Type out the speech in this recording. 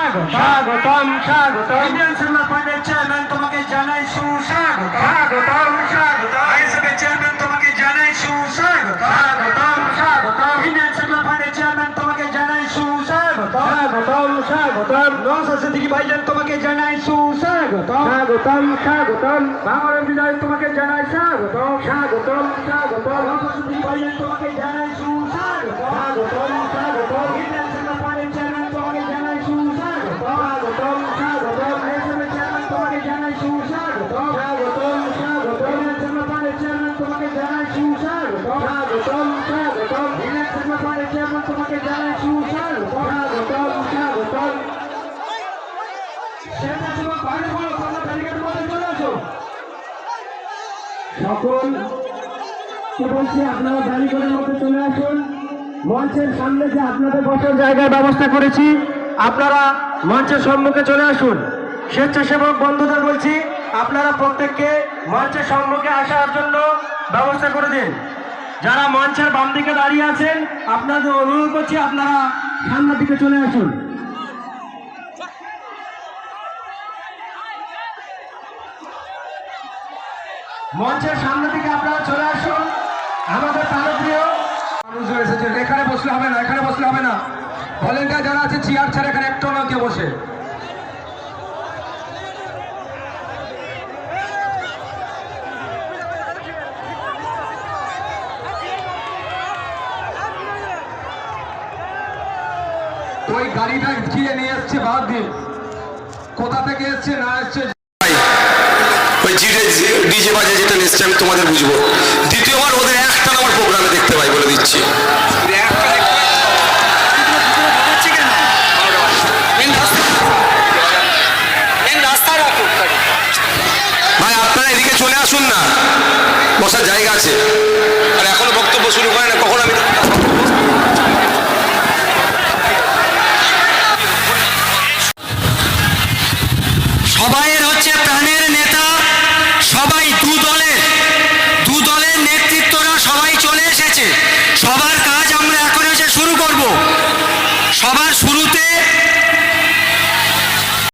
স্বাগতম স্বাগতম Indian cinema ফান্ডের চেয়ারম্যান তোমাকে জানাই সুস্বাগত। স্বাগতম স্বাগতম আইএসএফের চেয়ারম্যান তোমাকে জানাই সুস্বাগত। স্বাগতম স্বাগতম ইন্ডিয়ান সিনেমা ফান্ডের চেয়ারম্যান তোমাকে জানাই সুস্বাগত। স্বাগতম স্বাগতম নওশাদ সিদ্দিকী ভাইজান তোমাকে জানাই সুস্বাগত। স্বাগতম স্বাগতম বাংলার বিধায়ক তোমাকে জানাই স্বাগত। স্বাগতম স্বাগতম নওশাদ সিদ্দিকী ভাইজান তোমাকে জানাই সুস্বাগত। স্বাগতম স্বাগতম ইন্ডিয়ান সিনেমা ফান্ডের চেয়ারম্যান তোমাকে জানাই সুস্বাগত। স্বাগতম স্বাগতম আইএসএফের চেয়ারম্যান তোমাকে জানাই সুস্বাগত। স্বাগতম স্বাগতম ইন্ডিয়ান সিনেমা ফান্ডের চেয়ারম্যান তোমাকে জানাই সুস্বাগত। স্বাগতম স্বাগতম ইন্ডিয়ান সিনেমা ফান্ডের চেয়ারম্যান তোমাকে জানাই সুস্বাগত। স্বাগতম স্বাগতম স্বেচ্ছাসেবক বাইরে বলো, তোমরা ব্যারিকেডের মধ্যে চলে আসো। সকলকে বলছি আপনারা ব্যারিকেডের মধ্যে চলে আসুন। মঞ্চের সামনে যে আপনাদের বসার জায়গার ব্যবস্থা করেছি, আপনারা মঞ্চের সম্মুখে চলে আসুন। স্বেচ্ছাসেবক বন্ধুদের বলছি আপনারা প্রত্যেককে মঞ্চের সম্মুখে আসার জন্য ব্যবস্থা করে দিন। যারা মঞ্চের বাম দিকে দাঁড়িয়ে আছেন আপনাদের অনুরোধ করছি আপনারা সামনের দিকে চলে আসুন। মঞ্চের সামনের দিকে আপনারা চলে আসুন। আমাদের প্রাণপ্রিয় মানুষ এসেছে, এখানে বসলে হবে না, এখানে বসলে হবে না। ভলেন্টিয়ার যারা আছে চেয়ার ছাড়া এখানে একটু না কেউ বসে। ওই গাড়িটা গিয়ে নিয়ে এসছে বাদ দিন, কোথা থেকে এসছে না এসছে। ওই ডিজে বাজে যেটা নিশ্চয় আমি তোমাদের বুঝবো। দ্বিতীয়বার ওদের একটা আমার প্রোগ্রামে দেখতে পাই বলে দিচ্ছি। ভাই আপনারা এদিকে চলে আসুন না, বসার জায়গা আছে। আর এখনো বক্তব্য শুরু করে না, কখন আমি